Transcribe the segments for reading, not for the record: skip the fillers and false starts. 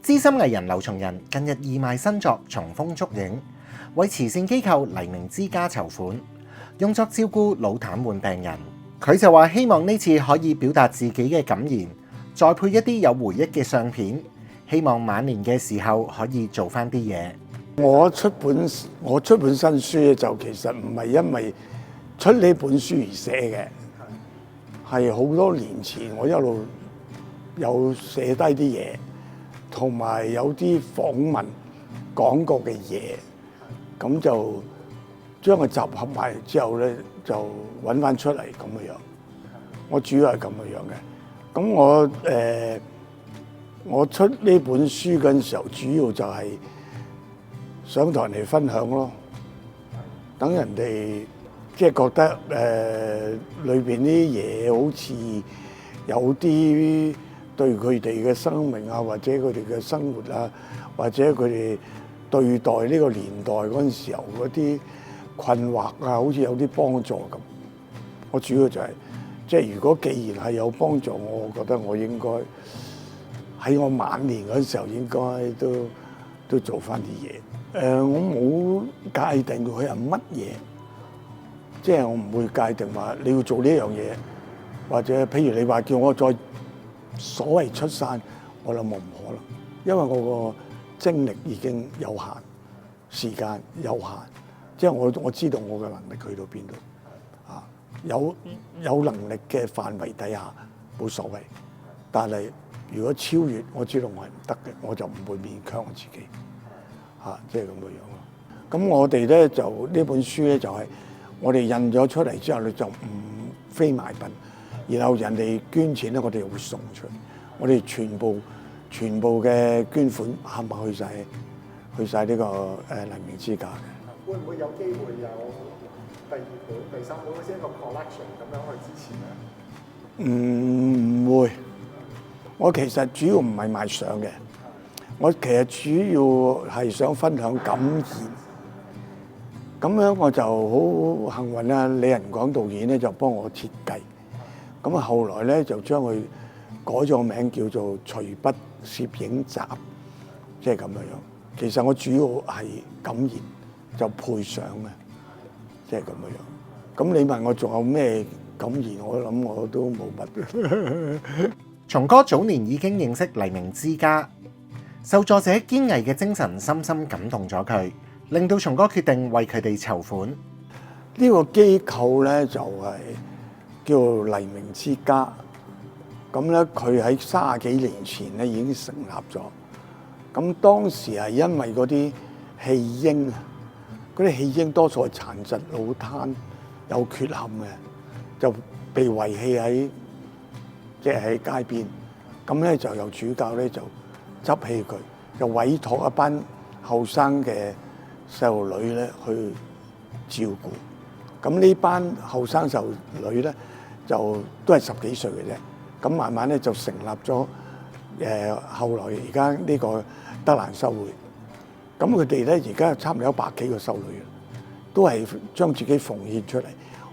資深藝人劉松仁近日義賣新作《重風燭影》，為慈善機構黎明之家籌款，用作照顧腦癱瘓病人。佢就話希望呢次可以表達自己嘅感言，再配一啲有回憶嘅相片，希望晚年嘅時候可以做翻啲嘢。我出本新書咧，就其實唔係因為出呢本書而寫嘅，係好多年前我一路有寫低啲嘢，同埋有啲訪問講過嘅嘢，咁就將佢集合埋之後咧，就揾翻出嚟咁嘅樣。我主要係咁嘅樣嘅。咁我出呢本書嗰陣時候，主要就係想同人哋分享咯，等人哋即係覺得裏邊啲嘢好似有啲對佢哋嘅生命啊，或者佢哋嘅生活啊，或者佢哋對待呢個年代嗰陣時候嗰啲困惑啊，好似有啲幫助咁。我主要就係即係如果既然係有幫助，我覺得我應該喺我晚年嗰陣時候應該都做翻啲嘢。我冇界定佢係乜嘢，即係我唔會界定話你要做呢樣嘢，或者譬如你話叫我再所謂出山，我諗我唔可能，因為我個精力已經有限，時間有限，即係我知道我嘅能力去到邊度啊，有能力嘅範圍底下冇所謂，但係如果超越，我知道我係唔得嘅，我就唔會勉強我自己。即係咁嘅樣咯。咁我哋咧就呢本書咧就係我哋印咗出嚟之後咧就唔非賣品，然後人哋捐錢咧我哋會送出去。我哋全部嘅捐款冚唪唥去晒呢個黎明之家嘅。會唔會有機會有第二本、第三本，好似一個 collection 咁樣去支持咧？唔會。我其實主要唔係賣相嘅。我其實主要係想分享感言，咁樣我就好幸運啦！李仁港導演咧就幫我設計，咁啊後來咧就將佢改咗個名叫做《隨筆攝影集》，即係咁樣樣。其實我主要係感言，就配相嘅，即係咁樣樣。咁你問我仲有咩感言，我諗我都冇乜。松哥早年已經認識黎明之家。受助者堅毅嘅精神深深感動咗佢，令到松哥決定為佢哋籌款。呢個機構咧就係叫黎明之家，咁咧佢喺30幾年前咧已經成立咗。咁當時係因為嗰啲棄嬰啊，嗰啲棄嬰多數係殘疾、腦癱、有缺陷嘅，就被遺棄喺喺街邊。咁咧就由主教咧就執起佢，就委託一班後生嘅細路女咧去照顧。咁呢班後生細路女咧就都係10幾歲嘅啫。咁慢慢咧就成立咗後來而家呢個德蘭修會。咁佢哋咧而家差唔多有100幾個修女，都係將自己奉獻出嚟，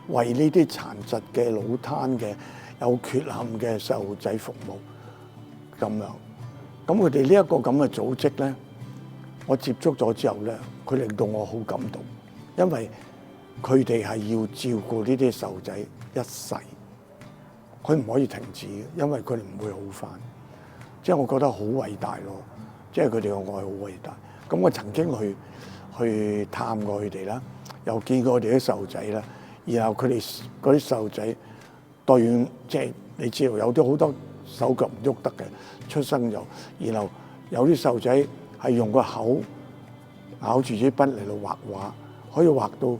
為呢啲殘疾嘅、腦癱嘅、有缺陷嘅細路仔服務咁樣。咁佢哋呢一個咁嘅組織咧，我接觸咗之後咧，佢令到我好感動，因為佢哋係要照顧呢啲細路仔一世，佢唔可以停止，因為佢哋唔會好返。即係我覺得好偉大咯，即係佢哋嘅愛好偉大。咁我曾經去探過佢哋啦，又見過佢哋啲細路仔啦，然後佢哋嗰啲細路仔對，即係你知道有啲好多手腳唔喐得嘅。出生就，然後有啲細路仔係用個口咬住支筆嚟到畫畫，可以畫到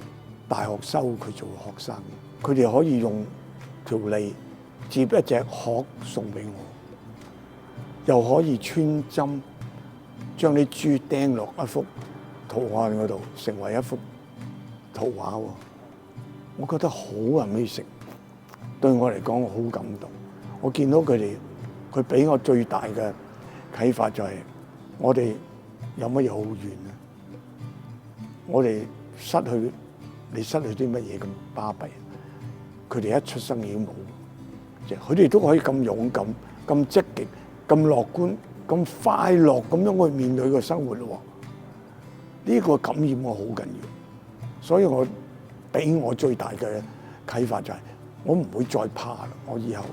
大學收佢做學生。佢哋可以用條脷接一隻殼送俾我，又可以穿針將啲珠釘落一幅圖案嗰度，成為一幅圖畫喎。我覺得好amazing，對我嚟講我好感動。我見到佢哋。佢俾我最大嘅啟發就係，我哋有乜嘢好怨啊？我哋你失去啲乜嘢咁巴閉？佢哋一出生已經冇，即係佢哋都可以咁勇敢、咁積極、咁樂觀咁快樂咁樣去面對個生活咯。呢個感染我好緊要，所以我俾我最大嘅啟發就係我唔會再怕啦。我以後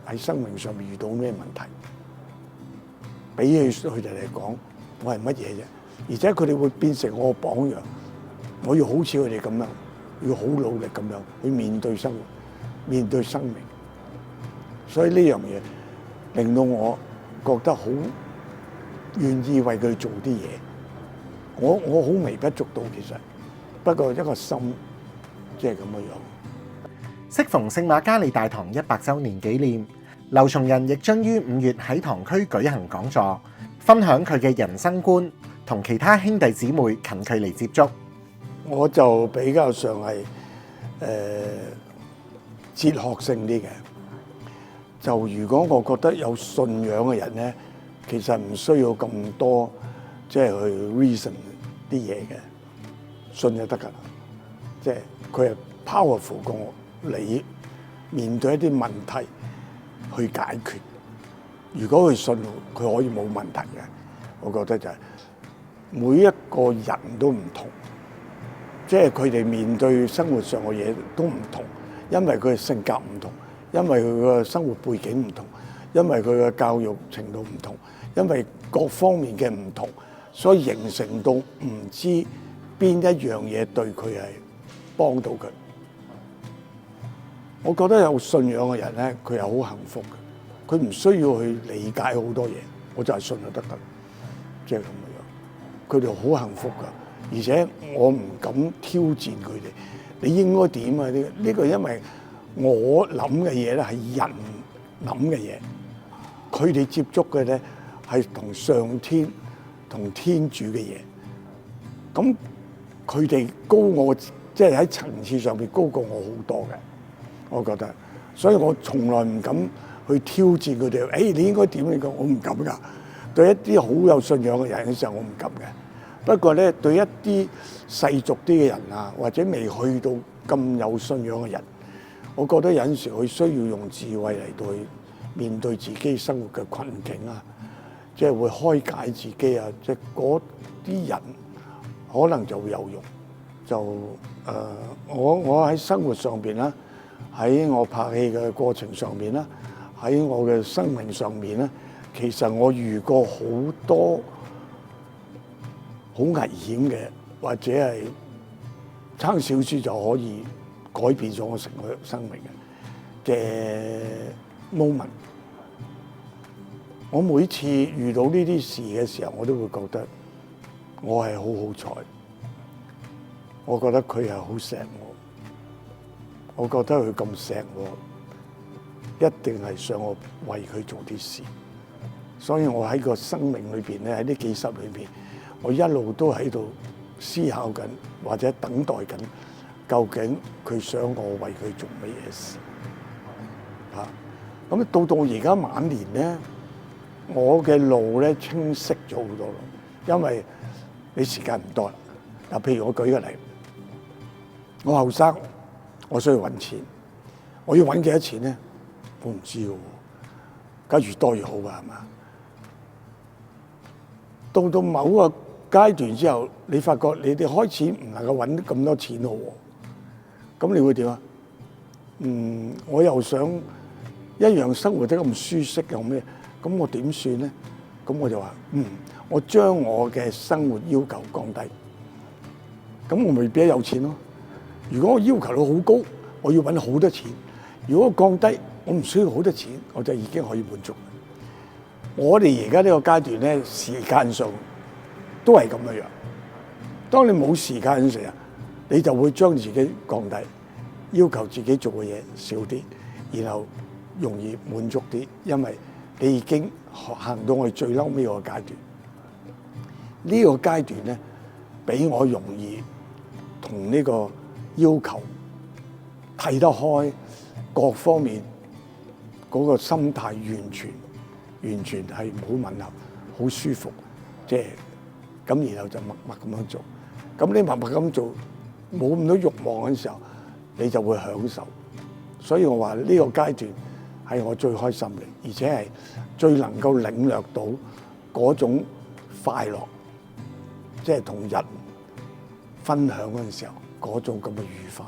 喺生命上面遇到咩問題，比起佢哋嚟講，我係乜嘢啫？而且佢哋會變成我榜樣，我要好似佢哋咁樣，要好努力咁樣去面對生活、面對生命。所以呢樣嘢令到我覺得好願意為佢哋做啲嘢。我好微不足道其實，不過一個心即係咁嘅樣。適逢聖瑪加利大堂100週年紀念，劉松仁亦將於5月喺堂區舉行講座，分享佢嘅人生觀，同其他兄弟姊妹近距離接觸。我就比較上係哲學性啲嘅。就如果我覺得有信仰嘅人咧，其實唔需要咁多即係去 reason 啲嘢嘅，信就得㗎啦。即係佢係 powerful 過你面對一啲問題去解決。如果佢信，佢可以冇問題嘅。我覺得就係每一個人都唔同，即係佢哋面對生活上嘅嘢都唔同，因為佢嘅性格唔同。因為佢嘅生活背景唔同，因為佢嘅教育程度唔同，因為各方面嘅唔同，所以形成到唔知邊一樣嘢對佢係幫到佢。我覺得有信仰嘅人咧，佢係好幸福嘅，佢唔需要去理解好多嘢，我就係信就得㗎，即係咁樣。佢哋好幸福㗎，而且我唔敢挑戰佢哋。你應該點啊？呢個因為我諗嘅嘢咧係人諗嘅嘢，佢哋接觸嘅咧係同上天、同天主嘅嘢。咁佢哋高我，即係喺層次上邊高過我好多嘅，我覺得。所以我從來唔敢去挑戰佢哋。誒，你應該點？你講我唔敢㗎。對一啲好有信仰嘅人嘅時候，我唔敢嘅。不過咧，對一啲世俗啲嘅人啊，或者未去到咁有信仰嘅人，我覺得有陣時佢需要用智慧嚟到去面對自己生活嘅困境啊，即係會開解自己啊，即係嗰啲人可能就會有用。就我喺生活上邊啦，喺我拍戲嘅過程上邊啦，喺我嘅生命上面咧，其實我遇過好多好危險嘅，或者係差少少就可以改變咗我成個生命嘅 moment。我每次遇到呢啲事嘅時候，我都會覺得我係好好彩。我覺得佢係好錫我，我覺得佢咁錫我，一定係想我為佢做啲事。所以我喺個生命裏邊咧，喺呢幾十裏邊，我一路都喺度思考緊，或者等待緊，究竟佢想我為佢做乜嘢事？咁到而家晚年咧，我嘅路咧清晰咗好多咯，因為你時間唔多啦。嗱，譬如我舉個例，我後生，我需要揾錢，我要揾幾多錢咧？我唔知喎，梗係越多越好㗎，係嘛？到某個階段之後，你發覺你哋開始唔能夠揾咁多錢咯喎，咁你會點啊？我又想一樣生活得咁舒適又咩？咁我點算咧？咁我就話我將我嘅生活要求降低，咁我咪變咗有錢咯。如果我要求到好高，我要揾好多錢；如果我降低，我唔需要好多錢，我就已經可以滿足。我哋而家呢個階段咧，時間上都係咁樣樣。當你冇時間嘅時候，你就會將自己降低，要求自己做嘅嘢少啲，然後容易滿足啲，因為你已經行到我哋最嬲尾個階段。呢個階段咧，比我容易同呢個要求睇得開，各方面嗰個心態完全係好吻合，好舒服，即係咁，然後就默默咁樣做。咁你默默咁做，冇咁多慾望嘅時候，你就會享受。所以我話呢個階段係我最開心嘅，而且係最能夠領略到嗰種快樂，即係同人分享嗰陣時候嗰種咁嘅愉快。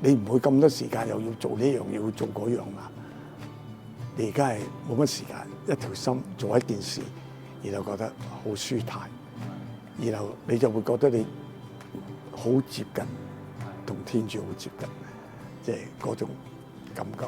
你唔會咁多時間又要做呢樣，又要做嗰樣啊！你而家係冇乜時間，一條心做一件事，然後覺得好舒泰，然後你就會覺得你好接近，同天主好接近，即係嗰種感覺。